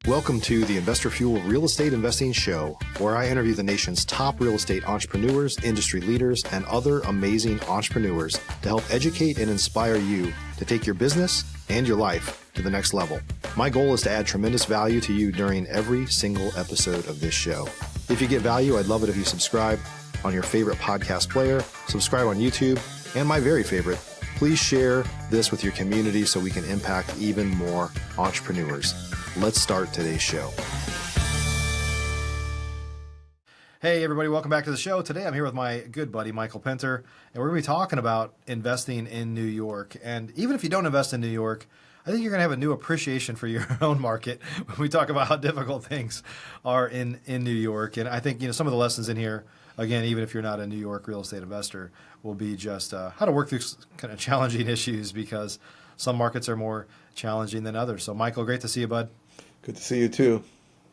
Welcome to the Investor Fuel Real Estate Investing Show, where I interview the nation's top real estate entrepreneurs, industry leaders, and other amazing entrepreneurs to help educate and inspire you to take your business and your life to the next level. My goal is to add tremendous value to you during every single episode of this show. If you get value, I'd love it if you subscribe on your favorite podcast player, subscribe on YouTube, and my very favorite, please share this with your community so we can impact even more entrepreneurs. Let's start today's show. Hey, everybody. Welcome back to the show. Today, I'm here with my good buddy, Michael Pinter, and we're going to be talking about investing in New York. And even if you don't invest in New York, I think you're going to have a new appreciation for your own market when we talk about how difficult things are in New York. And I think, some of the lessons in here, again, even if you're not a New York real estate investor, will be just how to work through kind of challenging issues, because some markets are more challenging than others. So, Michael, great to see you, bud. Good to see you too.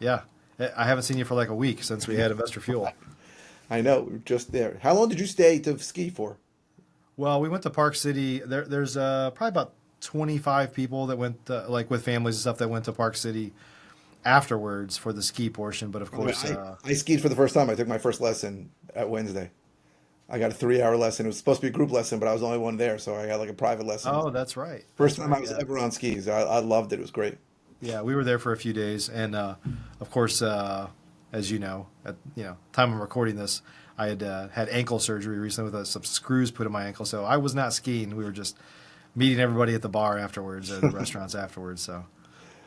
Yeah. I haven't seen you for like a week since we had Investor Fuel. I know. We were just there. How long did you stay to ski for? Well, we went to Park City. There's probably about 25 people that went, like with families and stuff, that went to Park City afterwards for the ski portion. But of course, I skied for the first time. I took my first lesson at Wednesday. I got a 3-hour lesson. It was supposed to be a group lesson, but I was the only one there, so I got like a private lesson. Oh, that's right. First time I was ever on skis. I loved it. It was great. Yeah, we were there for a few days, and of course, as you know, at time of recording this, I had had ankle surgery recently with some screws put in my ankle, so I was not skiing. We were just meeting everybody at the bar afterwards, or the restaurants afterwards. So,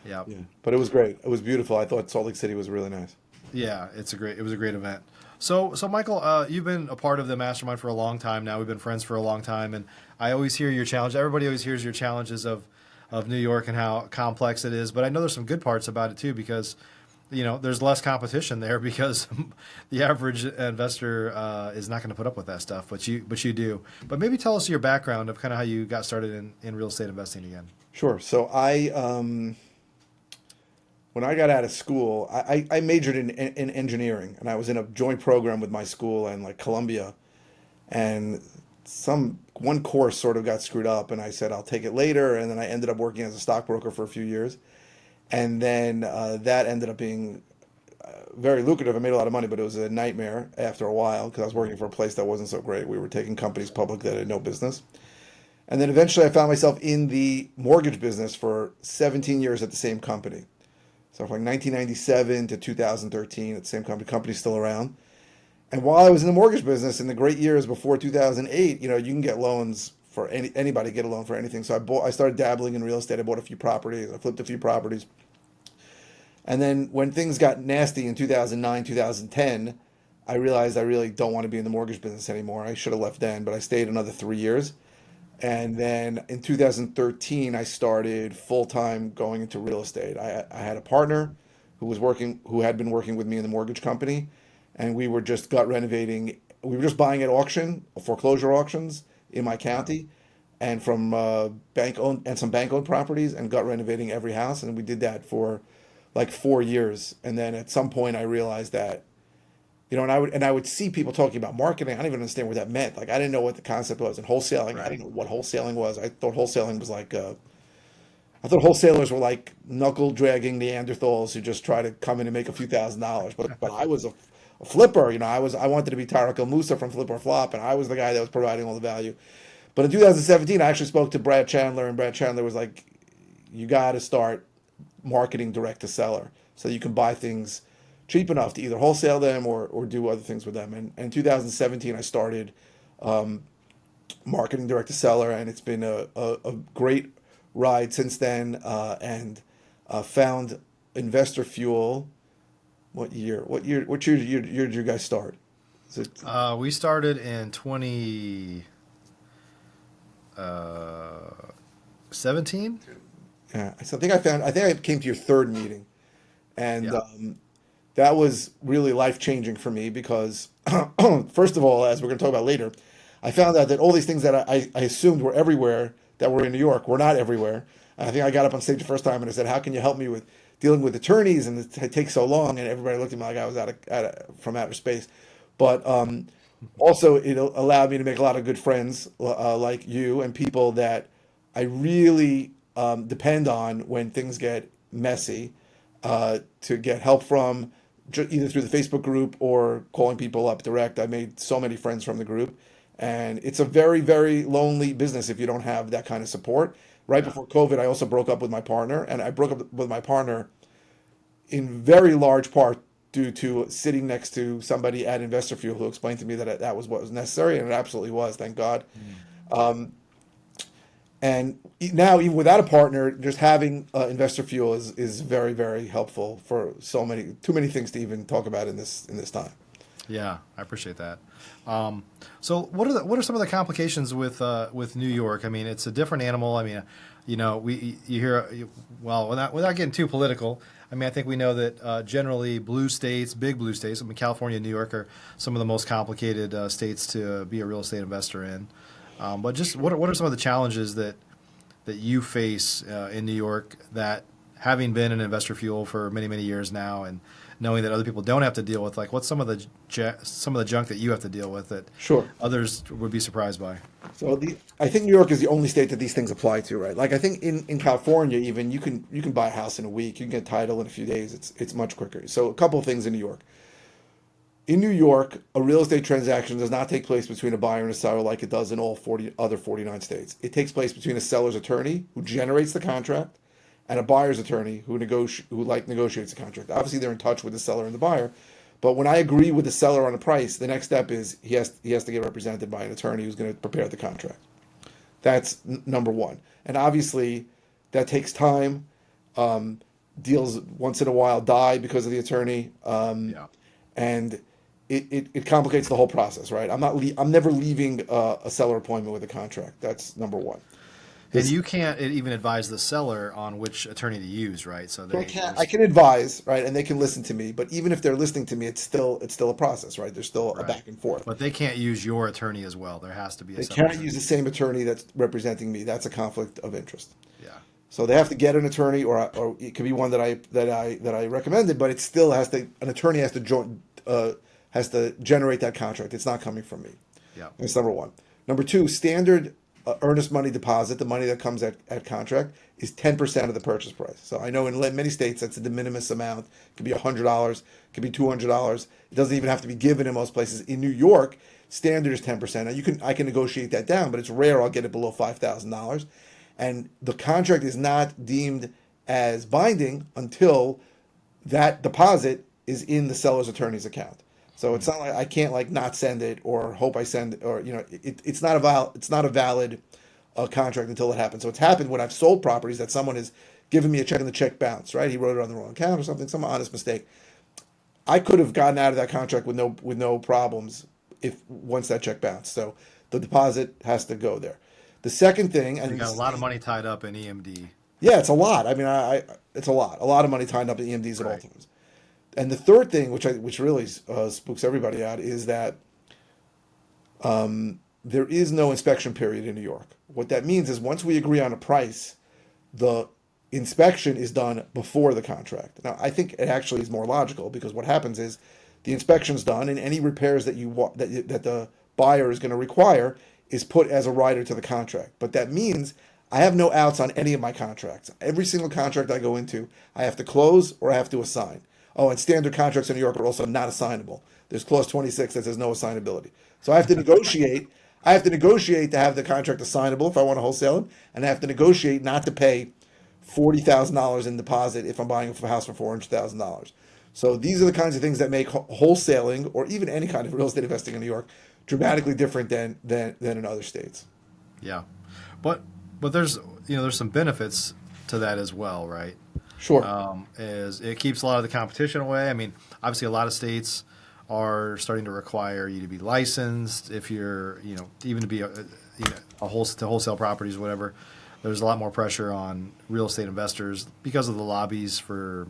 yeah. But it was great. It was beautiful. I thought Salt Lake City was really nice. Yeah, it was a great event. So Michael, you've been a part of the Mastermind for a long time now. We've been friends for a long time, and I always hear your challenge. Everybody always hears your challenges of New York and how complex it is. But I know there's some good parts about it too, because there's less competition there, because the average investor is not going to put up with that stuff, but you do. But maybe tell us your background of kind of how you got started in real estate investing again. Sure. So when I got out of school, I majored in engineering, and I was in a joint program with my school and like Columbia, and one course sort of got screwed up, and I said I'll take it later, and then I ended up working as a stockbroker for a few years, and then that ended up being very lucrative. I made a lot of money, but it was a nightmare after a while, because I was working for a place that wasn't so great. We were taking companies public that had no business. And then eventually I found myself in the mortgage business for 17 years at the same company. So from 1997 to 2013 at the same company. Company's still around. And while I was in the mortgage business in the great years before 2008, you can get loans for anybody get a loan for anything. So I started dabbling in real estate. I bought a few properties. I flipped a few properties. And then when things got nasty in 2009, 2010, I realized I really don't want to be in the mortgage business anymore. I should have left then, but I stayed another 3 years. And then in 2013, I started full-time going into real estate. I had a partner who had been working with me in the mortgage company, and we were just gut renovating. We were just buying at auction, foreclosure auctions in my county, and from bank-owned and some bank-owned properties, and gut renovating every house. And we did that for like 4 years. And then at some point, I realized that, and I would see people talking about marketing. I didn't even understand what that meant. Like, I didn't know what the concept was. And wholesaling, right. I didn't know what wholesaling was. I thought wholesaling was like, I thought wholesalers were like knuckle dragging Neanderthals who just try to come in and make a few $1,000s. But I was a flipper. I wanted to be Tariq El-Moussa from Flip or Flop, and I was the guy that was providing all the value. But in 2017, I actually spoke to Brad Chandler, and Brad Chandler was like, you got to start marketing direct to seller so you can buy things cheap enough to either wholesale them or do other things with them. And in 2017, I started marketing direct to seller, and it's been a great ride since then, and found Investor Fuel. What year did you guys start? We started in 2017. Yeah, so I think I came to your third meeting, and that was really life-changing for me, because first of all, as we're going to talk about later, I found out that all these things that I assumed were everywhere that were in New York were not everywhere. And I think I got up on stage the first time and I said, how can you help me with dealing with attorneys? And it takes so long. And everybody looked at me like I was from outer space. But also, it allowed me to make a lot of good friends like you, and people that I really depend on when things get messy. to get help from, either through the Facebook group or calling people up direct. I made so many friends from the group, and it's a very, very lonely business if you don't have that kind of support. Right Yeah. before COVID, I also broke up with my partner, and I broke up with my partner in very large part due to sitting next to somebody at Investor Fuel who explained to me that that was what was necessary, and it absolutely was, thank God. Mm. And now, even without a partner, just having Investor Fuel is very, very helpful for too many things to even talk about in this time. Yeah, I appreciate that. So what are some of the complications with New York? I mean, it's a different animal. I mean, you hear, well, without getting too political. I mean, I think we know that generally blue states, big blue states, I mean, California and New York are some of the most complicated states to be a real estate investor in. But just what are some of the challenges that you face in New York, that having been in Investor Fuel for many, many years now, and knowing that other people don't have to deal with, like, what's some of the junk that you have to deal with that Sure. others would be surprised by? So I think New York is the only state that these things apply to, right? Like I think in California, even you can buy a house in a week, you can get title in a few days. It's much quicker. So a couple of things in New York. In New York, a real estate transaction does not take place between a buyer and a seller like it does in all 49 states. It takes place between a seller's attorney who generates the contract and a buyer's attorney who negotiates the contract. Obviously, they're in touch with the seller and the buyer, but when I agree with the seller on a price, the next step is he has to get represented by an attorney who's going to prepare the contract. That's number one, and obviously that takes time. Deals once in a while die because of the attorney, Yeah. and it complicates the whole process, right? I'm never leaving a seller appointment with a contract. That's number one. And you can't even advise the seller on which attorney to use, right? So I can advise, right, and they can listen to me. But even if they're listening to me, it's still a process, right? There's still a right. back and forth. But they can't use your attorney as well. There has to be a They separate can't use the same attorney that's representing me. That's a conflict of interest. Yeah. So they have to get an attorney, or it could be one that I recommended, but it still an attorney has to generate that contract. It's not coming from me. Yeah. That's number one. Number two, standard earnest money deposit, the money that comes at contract, is 10% of the purchase price. So I know in many states that's a de minimis amount. It could be $100, it could be $200. It doesn't even have to be given in most places. In New York, standard is 10%. Now I can negotiate that down, but it's rare I'll get it below $5,000. And the contract is not deemed as binding until that deposit is in the seller's attorney's account. So it's not like I can't not send it or hope I send it, or it's not a valid contract until it happens. So it's happened when I've sold properties that someone has given me a check and the check bounced, right? He wrote it on the wrong account or something, some honest mistake. I could have gotten out of that contract with no problems if once that check bounced. So the deposit has to go there. The second thing, and You got a lot of money tied up in EMD. yeah, it's a lot. I mean, it's a lot of money tied up in EMDs at all Right. times. And the third thing, which really spooks everybody out, is that there is no inspection period in New York. What that means is once we agree on a price, the inspection is done before the contract. Now, I think it actually is more logical because what happens is the inspection's done, and any repairs that that the buyer is going to require is put as a rider to the contract. But that means I have no outs on any of my contracts. Every single contract I go into, I have to close or I have to assign. Oh, and standard contracts in New York are also not assignable. There's clause 26 that says no assignability. So I have to negotiate. I have to negotiate to have the contract assignable if I want to wholesale it, and I have to negotiate not to pay $40,000 in deposit if I'm buying a house for $400,000. So these are the kinds of things that make wholesaling or even any kind of real estate investing in New York dramatically different than in other states. Yeah. But there's some benefits to that as well, right? Sure. Is it keeps a lot of the competition away. I mean, obviously a lot of states are starting to require you to be licensed if you're, even to be to wholesale properties or whatever. There's a lot more pressure on real estate investors because of the lobbies for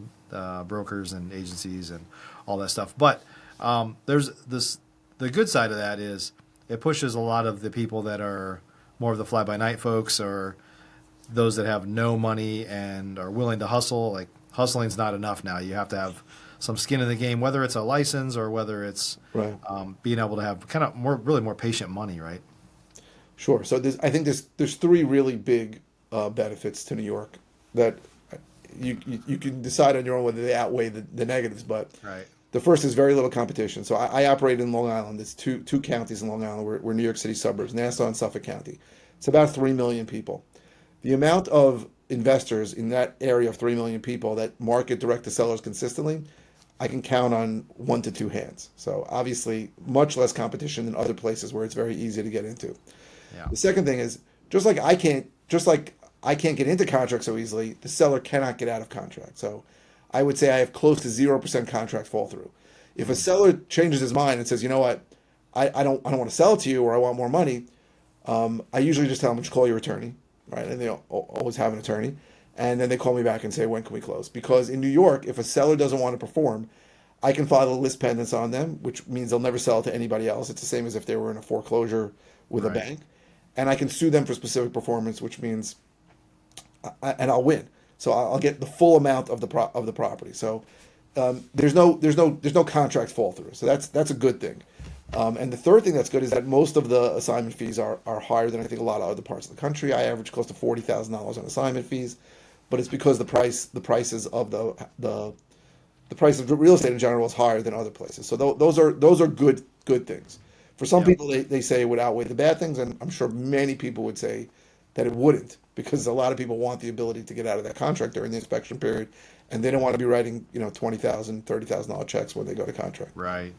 brokers and agencies and all that stuff. But there's the good side of that is it pushes a lot of the people that are more of the fly-by-night folks or those that have no money and are willing to hustle. Like, hustling's not enough now. You have to have some skin in the game, whether it's a license or whether it's Right. Being able to have kind of more patient money, right? Sure. So I think there's three really big benefits to New York that you can decide on your own whether they outweigh the negatives. But Right. the first is very little competition. So I operate in Long Island. It's two counties in Long Island. We're New York City suburbs, Nassau and Suffolk County. It's about 3 million people. The amount of investors in that area of 3 million people that market direct to sellers consistently, I can count on 1 to 2 hands. So obviously, much less competition than other places where it's very easy to get into. Yeah. The second thing is just like I can't get into contract so easily, the seller cannot get out of contract. So I would say I have close to 0% contract fall through. If a seller changes his mind and says, you know what, I don't want to sell it to you, or I want more money, I usually just tell them, just call your attorney, right? And they always have an attorney. And then they call me back and say, when can we close? Because in New York, if a seller doesn't want to perform, I can file a list pendants on them, which means they'll never sell it to anybody else. It's the same as if they were in a foreclosure with a Right. bank. And I can sue them for specific performance, which means, and I'll win. So I'll get the full amount of the property. So there's no contract fall through. So that's a good thing. And the third thing that's good is that most of the assignment fees are higher than I think a lot of other parts of the country. I average close to $40,000 on assignment fees, but it's because the prices of the price of real estate in general is higher than other places. So those are good things. For some Yeah. people, they say it would outweigh the bad things, and I'm sure many people would say that it wouldn't, because a lot of people want the ability to get out of that contract during the inspection period, and they don't want to be writing $20,000, $30,000 checks when they go to contract. Right.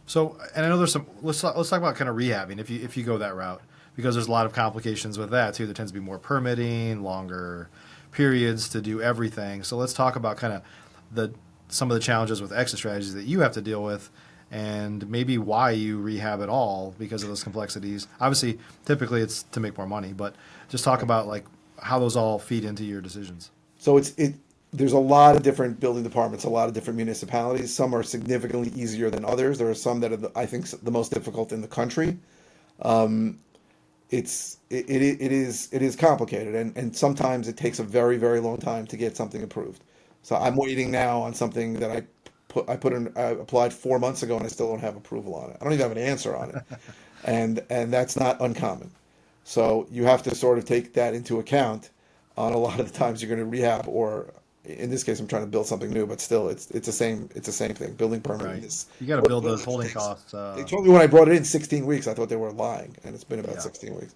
So, and I know there's some. Let's talk about kind of rehabbing if you go that route, because there's a lot of complications with that too. There tends to be more permitting, longer periods to do everything. So let's talk about kind of some of the challenges with exit strategies that you have to deal with, and maybe why you rehab at all because of those complexities. Obviously, typically it's to make more money, but just talk about like how those all feed into your decisions. So there's a lot of different building departments, a lot of different municipalities. Some are significantly easier than others. There are some that are, I think, the most difficult in the country. It is complicated, and sometimes it takes a very, very long time to get something approved. So I'm waiting now on something that I applied 4 months ago, and I still don't have approval on it. I don't even have an answer on it, and that's not uncommon. So you have to sort of take that into account on a lot of the times you're going to rehab, or in this case, I'm trying to build something new, but still, it's the same thing. Building permitting Right. is You got to build those holding costs. They told me when I brought it in 16 weeks, I thought they were lying, and it's been about Yeah. 16 weeks.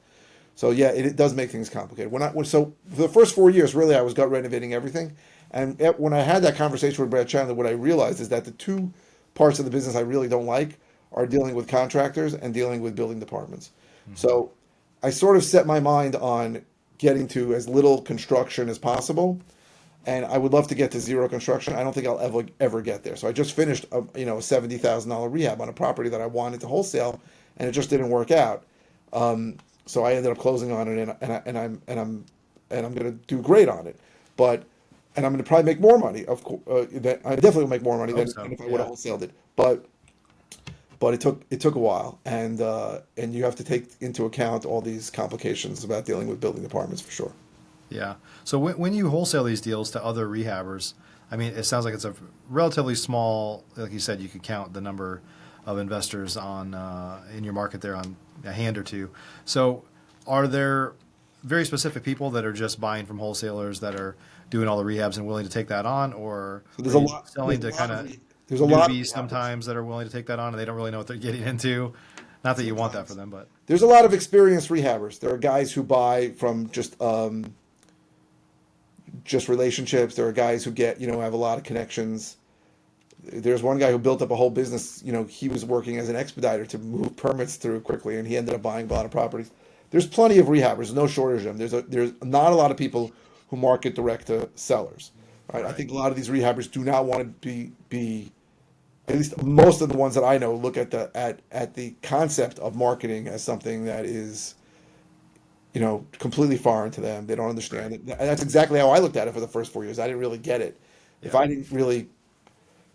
So yeah, it does make things complicated. So for the first 4 years, really, I was gut renovating everything, and when I had that conversation with Brad Chandler, what I realized is that the two parts of the business I really don't like are dealing with contractors and dealing with building departments. Mm-hmm. So I sort of set my mind on getting to as little construction as possible, and I would love to get to zero construction. I don't think I'll ever get there. So I just finished a $70,000 rehab on a property that I wanted to wholesale, and it just didn't work out. So I ended up closing on it, and I'm going to do great on it, and I'm going to probably make more money. Of course, I definitely will make more money than if I would have wholesaled it. But it took a while, and you have to take into account all these complications about dealing with building departments for sure. Yeah. So when you wholesale these deals to other rehabbers, I mean, it sounds like it's a relatively small. Like you said, you could count the number of investors on in your market there on a hand or two. So are there very specific people that are just buying from wholesalers that are doing all the rehabs and willing to take that on, or there's are a you lot selling to there's a kind lot of of there's a lot of newbies sometimes that are willing to take that on and they don't really know what they're getting into? Not that you want that for them, but there's a lot of experienced rehabbers. There are guys who buy from just relationships. There are guys who have a lot of connections. There's one guy who built up a whole business. He was working as an expediter to move permits through quickly, and he ended up buying a lot of properties. There's plenty of rehabbers, no shortage of them. There's not a lot of people who market direct to sellers. Right? I think a lot of these rehabbers do not want to be at least most of the ones that I know look at the concept of marketing as something that is completely foreign to them. They don't understand it. And that's exactly how I looked at it for the first 4 years. I didn't really get it. Yeah. If I didn't really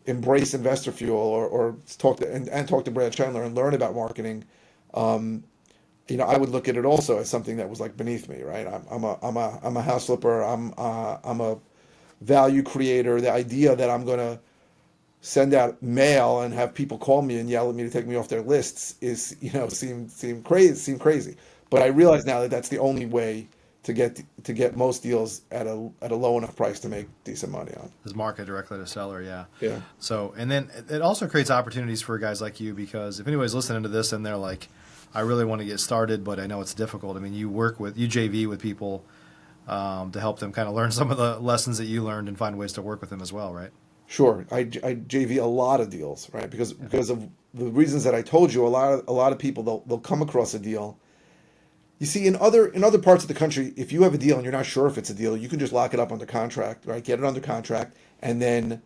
embrace investor fuel or talk to Brad Chandler and learn about marketing, I would look at it also as something that was like beneath me, right? I'm a house flipper. I'm a value creator. The idea that I'm going to send out mail and have people call me and yell at me to take me off their lists is seem crazy. But I realize now that that's the only way to get most deals at a low enough price to make decent money on. Just market directly to seller, yeah. Yeah. So, and then it also creates opportunities for guys like you, because if anybody's listening to this and they're like, I really want to get started, but I know it's difficult. I mean, you JV with people to help them kind of learn some of the lessons that you learned and find ways to work with them as well, right? Sure, I JV a lot of deals, right? Because of the reasons that I told you. A lot of people they'll come across a deal. You see, in other parts of the country, if you have a deal and you're not sure if it's a deal, you can just lock it up under contract, right? Get it under contract, and then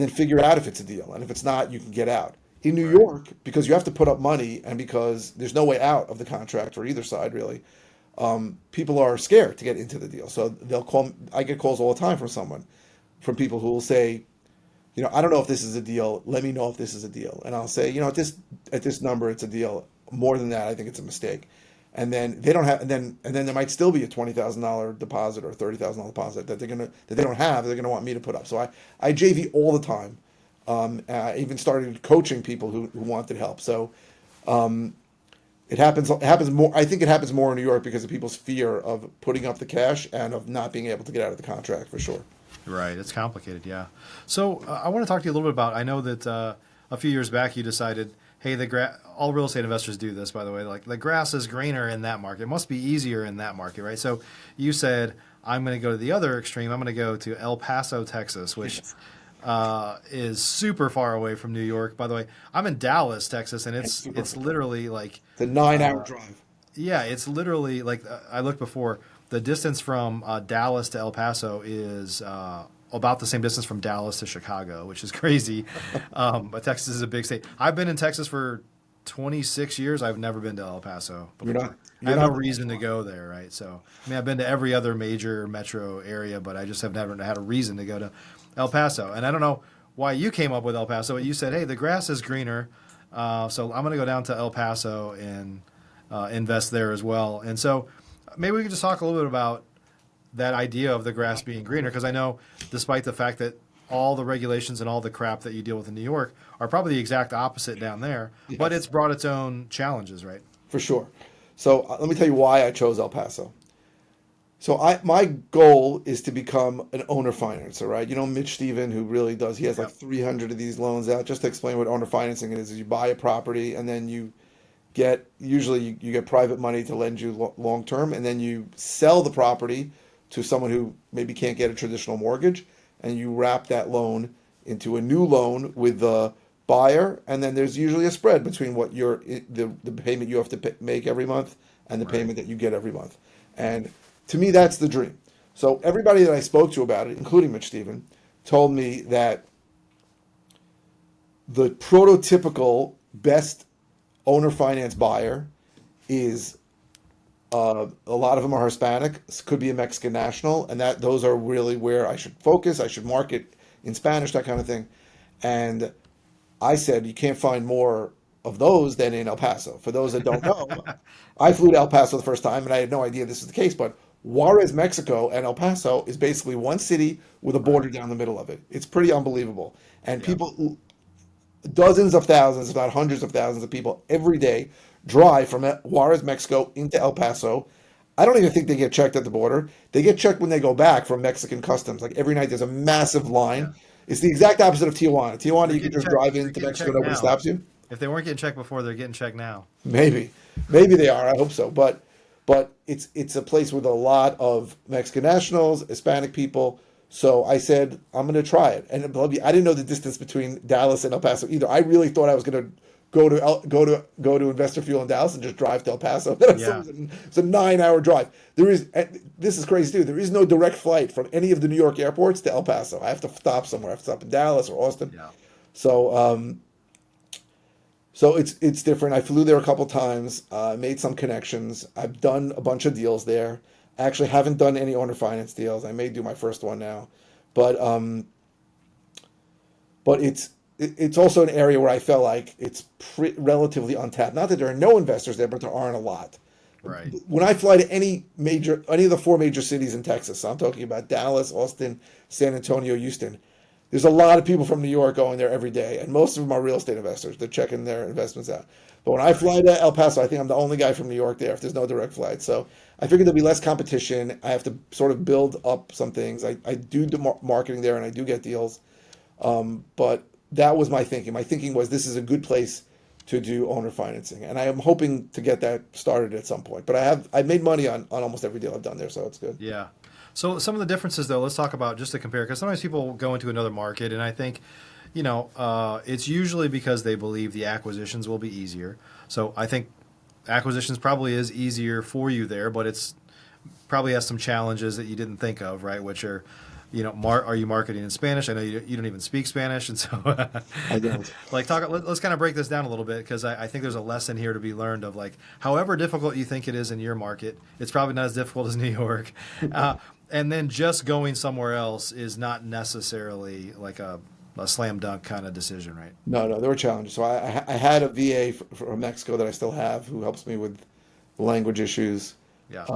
figure out if it's a deal. And if it's not, you can get out. In New York, because you have to put up money, and because there's no way out of the contract for either side, really, people are scared to get into the deal. So they'll call. I get calls all the time from people who will say, I don't know if this is a deal. Let me know if this is a deal. And I'll say, at this number, it's a deal. More than that, I think it's a mistake. And then they don't have, and then there might still be a $20,000 deposit or $30,000 deposit that they don't have. They're gonna want me to put up. So I JV all the time. I even started coaching people who wanted help. So it happens more. I think it happens more in New York because of people's fear of putting up the cash and of not being able to get out of the contract, for sure. Right. It's complicated. Yeah. So I want to talk to you a little bit about, I know that a few years back you decided, hey, all real estate investors do this, by the way, like the grass is greener in that market. It must be easier in that market, right? So you said, I'm going to go to the other extreme. I'm going to go to El Paso, Texas, which is super far away from New York. By the way, I'm in Dallas, Texas, and it's literally like it's a 9-hour drive. Yeah, it's literally like I looked before. The distance from Dallas to El Paso is about the same distance from Dallas to Chicago, which is crazy. But Texas is a big state. I've been in Texas for 26 years. I've never been to El Paso before. I have no reason to go there, right? So, I mean, I've been to every other major metro area, but I just have never had a reason to go to El Paso. And I don't know why you came up with El Paso. You said, hey, the grass is greener, so I'm going to go down to El Paso and invest there as well. And so maybe we can just talk a little bit about that idea of the grass being greener, because I know despite the fact that all the regulations and all the crap that you deal with in New York are probably the exact opposite down there, yes, but it's brought its own challenges, right? For sure. So let me tell you why I chose El Paso. So my goal is to become an owner financer, right? Mitch Stephen, who really does, he has like 300 of these loans out. Just to explain what owner financing is you buy a property and then you get private money to lend you long term, and then you sell the property to someone who maybe can't get a traditional mortgage, and you wrap that loan into a new loan with the buyer, and then there's usually a spread between what the payment you have to make every month and the payment that you get every month. And to me, that's the dream. So everybody that I spoke to about it, including Mitch Stephen, told me that the prototypical best owner finance buyer is a lot of them are Hispanic, could be a Mexican national, and those are really where I should focus. I should market in Spanish, that kind of thing. And I said, you can't find more of those than in El Paso. For those that don't know, I flew to El Paso the first time, and I had no idea this was the case, but Juarez, Mexico, and El Paso is basically one city with a border down the middle of it. It's pretty unbelievable. And people, dozens of thousands, if not hundreds of thousands of people every day drive from Juarez, Mexico into El Paso. I don't even think they get checked at the border. They get checked when they go back from Mexican customs. Like every night there's a massive line. Yeah. It's the exact opposite of Tijuana. Tijuana, you can just drive into Mexico, nobody stops you. If they weren't getting checked before, they're getting checked now. Maybe they are. I hope so. But it's a place with a lot of Mexican nationals, Hispanic people. So I said, I'm going to try it. And I didn't know the distance between Dallas and El Paso either. I really thought I was going to go to Investor Fuel in Dallas and just drive to El Paso. Yeah. It's a 9-hour drive. This is crazy too. There is no direct flight from any of the New York airports to El Paso. I have to stop somewhere. I have to stop in Dallas or Austin. Yeah. So it's different. I flew there a couple times, made some connections. I've done a bunch of deals there. I actually haven't done any owner finance deals. I may do my first one now, but it's also an area where I felt like it's relatively untapped. Not that there are no investors there, but there aren't a lot. Right. When I fly to any of the 4 major cities in Texas, so I'm talking about Dallas, Austin, San Antonio, Houston, there's a lot of people from New York going there every day, and most of them are real estate investors. They're checking their investments out. But when I fly to El Paso, I think I'm the only guy from New York there if there's no direct flight. So I figured there'll be less competition. I have to sort of build up some things. I do the marketing there, and I do get deals. But that was my thinking. My thinking was this is a good place to do owner financing, and I am hoping to get that started at some point. But I've made money on almost every deal I've done there, so it's good. Yeah. So some of the differences, though, let's talk about just to compare, because sometimes people go into another market, and I think, it's usually because they believe the acquisitions will be easier. So I think acquisitions probably is easier for you there, but it's probably has some challenges that you didn't think of, right? Which are, are you marketing in Spanish? I know you don't even speak Spanish, and so I don't. let's kind of break this down a little bit, because I think there's a lesson here to be learned of, like, however difficult you think it is in your market, it's probably not as difficult as New York. And then just going somewhere else is not necessarily like a slam dunk kind of decision, right? No, there were challenges. So I had a VA from Mexico that I still have who helps me with language issues. Yeah.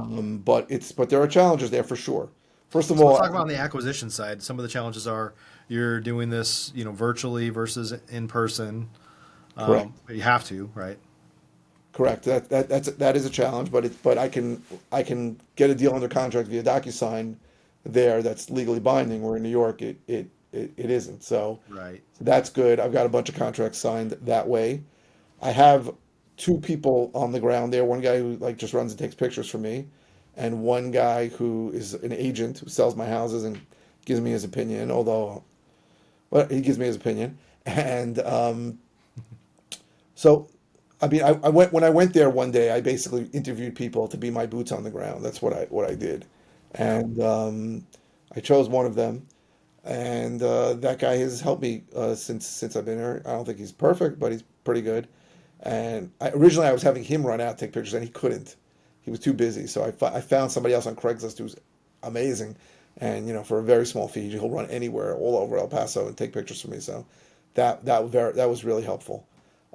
But there are challenges there for sure. First of So all, let's talk about on the acquisition side. Some of the challenges are you're doing this, virtually versus in person. correct. You have to, right? Correct. That is a challenge, but I can get a deal under contract via DocuSign there that's legally binding. Where in New York it isn't. So Right. that's good. I've got a bunch of contracts signed that way. I have two people on the ground there. One guy who like just runs and takes pictures for me, and one guy who is an agent who sells my houses and gives me his opinion. Well, he gives me his opinion, and so. I mean, I went when I went there one day. I basically interviewed people to be my boots on the ground. That's what I did, and I chose one of them, and that guy has helped me since I've been here. I don't think he's perfect, but he's pretty good. And originally I was having him run out take pictures, and he couldn't. He was too busy. So I found somebody else on Craigslist who's amazing, and for a very small fee, he'll run anywhere all over El Paso and take pictures for me. So that was really helpful.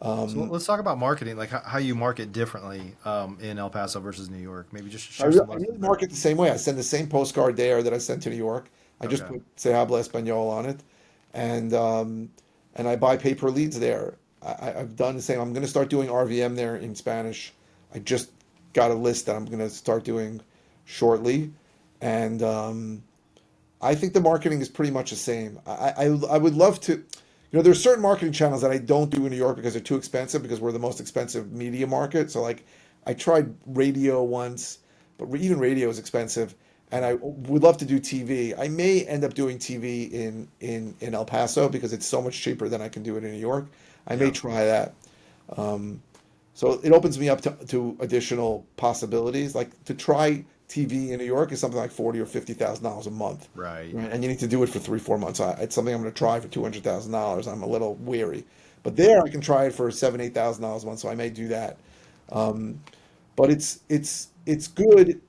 So let's talk about marketing, like how you market differently in El Paso versus New York. Maybe just I, share re- some I lessons really there. market the same way. I send the same postcard there that I sent to New York. I just Okay. put "Se habla español" on it, and I buy pay per leads there. I've done the same. I'm going to start doing RVM there in Spanish. I just got a list that I'm going to start doing shortly, and I think the marketing is pretty much the same. I would love to. There's certain marketing channels that I don't do in New York because they're too expensive because we're the most expensive media market. So like I tried radio once, but even radio is expensive. And I would love to do TV. I may end up doing TV in El Paso because it's so much cheaper than I can do it in New York. I may Yeah. try that. So it opens me up to additional possibilities. Like to try TV in New York is something like $40,000 or $50,000 a month, Right. right? And you need to do it for 3 4 months. It's something I'm going to try for $200,000. I'm a little weary, but there I can try it for $7 8,000 a month. So I may do that. Um, but it's good.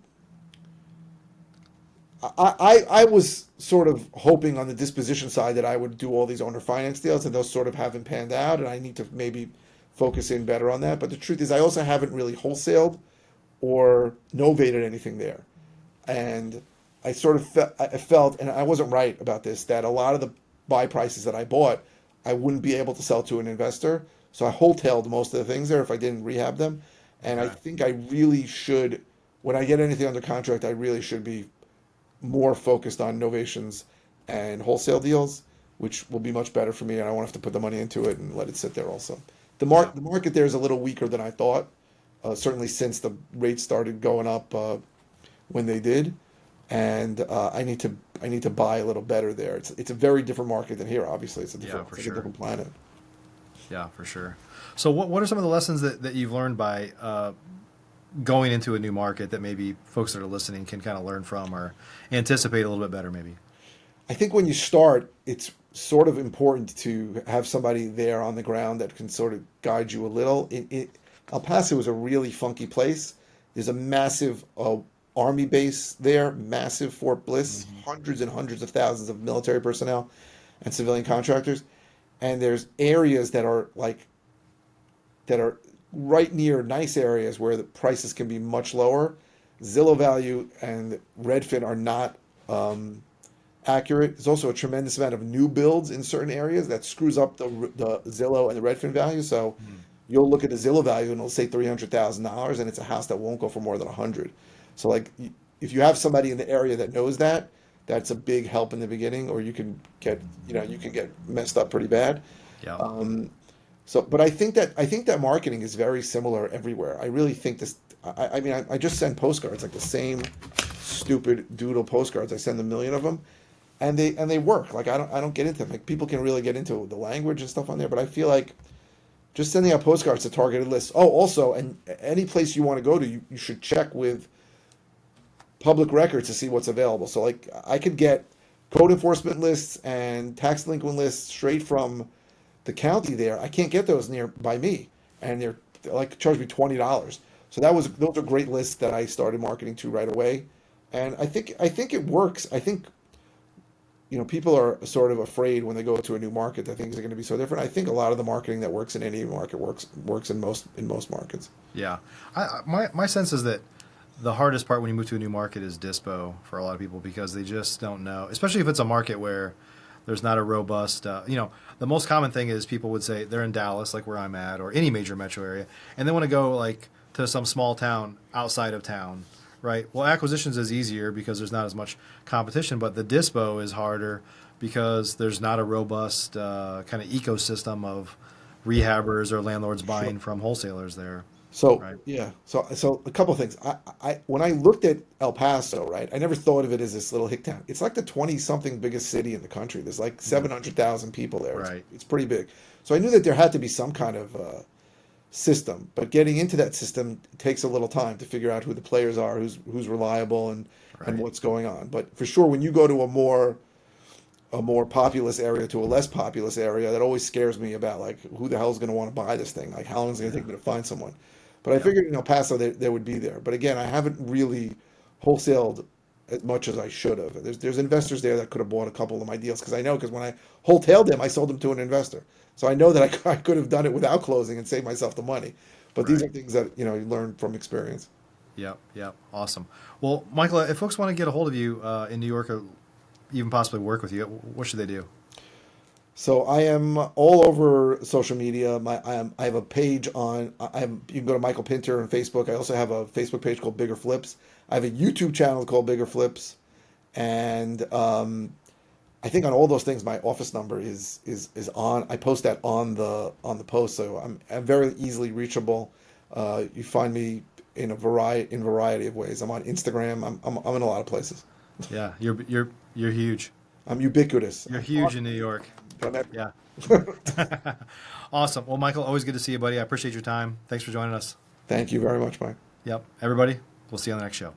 I was sort of hoping on the disposition side that I would do all these owner finance deals, and those sort of haven't panned out, and I need to maybe focus in better on that. But the truth is, I also haven't really wholesaled or novated anything there, and I felt, and I wasn't right about this, that a lot of the buy prices that I bought, I wouldn't be able to sell to an investor. So I wholetailed most of the things there if I didn't rehab them, and I Okay. think I really should, when I get anything under contract, I really should be more focused on novations and wholesale deals, which will be much better for me, and I won't have to put the money into it and let it sit there also. Yeah. The market there is a little weaker than I thought, certainly since the rates started going up when they did, and I need to buy a little better there. It's a very different market than here. Obviously, Yeah, for it's like a sure. different planet. Yeah, for sure. So what are some of the lessons that you've learned by going into a new market that maybe folks that are listening can kind of learn from or anticipate a little bit better, maybe? I think when you start, it's sort of important to have somebody there on the ground that can sort of guide you a little. El Paso is a really funky place. There's a massive army base there, massive Fort Bliss, Hmm. hundreds and hundreds of thousands of military personnel and civilian contractors. And there's areas that are right near nice areas where the prices can be much lower. Zillow Value and Redfin are not accurate. There's also a tremendous amount of new builds in certain areas that screws up the Zillow and the Redfin value. So you'll look at the Zillow value and it'll say $300,000, and it's a house that won't go for more than 100. So like if you have somebody in the area that knows that, that's a big help in the beginning, or you can get messed up pretty bad. Yeah. But I think that marketing is very similar everywhere. I really think this. I mean, I just send postcards, like the same stupid doodle postcards. I send a million of them, and they work. Like I don't get into them. Like people can really get into the language and stuff on there, but I feel like just sending out postcards to targeted lists. Oh, also, and any place you want to go to, you should check with public records to see what's available. So like I could get code enforcement lists and tax delinquent lists straight from the county there. I can't get those near by me, and they're like charge me $20. So those are great lists that I started marketing to right away, and I think it works. I think people are sort of afraid when they go to a new market that things are going to be so different. I think a lot of the marketing that works in any market works in most markets. Yeah, my sense is that the hardest part when you move to a new market is dispo for a lot of people, because they just don't know, especially if it's a market where there's not a robust, the most common thing is people would say they're in Dallas, like where I'm at, or any major metro area, and they want to go like to some small town outside of town, right? Well, acquisitions is easier because there's not as much competition, but the dispo is harder because there's not a robust kind of ecosystem of rehabbers or landlords buying from wholesalers there. So right? Yeah, so a couple of things. I when I looked at El Paso, right, I never thought of it as this little hick town. It's like the 20-something biggest city in the country. There's like 700,000 people there. Right. It's pretty big. So I knew that there had to be some kind of system, but getting into that system takes a little time to figure out who the players are, who's reliable, and what's going on. But for sure, when you go to a more populous area to a less populous area, that always scares me about like who the hell is going to want to buy this thing? Like how long is it going to take me to find someone? But I figured in El Paso they would be there. But again, I haven't really wholesaled as much as I should have. There's investors there that could have bought a couple of my deals, because when I wholetailed them, I sold them to an investor. So I know that I could have done it without closing and saved myself the money. But these are things that you learn from experience. Yep. Awesome. Well, Michael, if folks want to get a hold of you in New York, or even possibly work with you, what should they do? So I am all over social media. I have a page on. You can go to Michael Pinter on Facebook. I also have a Facebook page called Bigger Flips. I have a YouTube channel called Bigger Flips, and I think on all those things, my office number is on. I post that on the post, so I'm very easily reachable. You find me in a variety of ways. I'm on Instagram. I'm in a lot of places. Yeah, you're huge. I'm ubiquitous. You're huge in New York. Yeah. Awesome. Well, Michael, always good to see you, buddy. I appreciate your time. Thanks for joining us. Thank you very much, Mike. Yep. Everybody, we'll see you on the next show.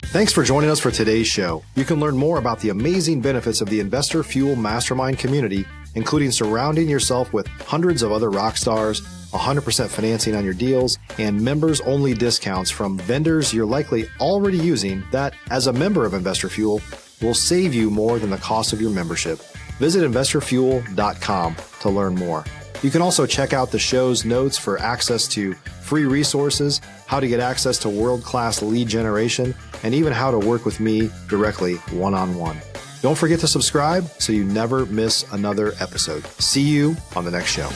Thanks for joining us for today's show. You can learn more about the amazing benefits of the Investor Fuel Mastermind community, including surrounding yourself with hundreds of other rock stars, 100% financing on your deals, and members-only discounts from vendors you're likely already using that, as a member of Investor Fuel, will save you more than the cost of your membership. Visit investorfuel.com to learn more. You can also check out the show's notes for access to free resources, how to get access to world-class lead generation, and even how to work with me directly one-on-one. Don't forget to subscribe so you never miss another episode. See you on the next show.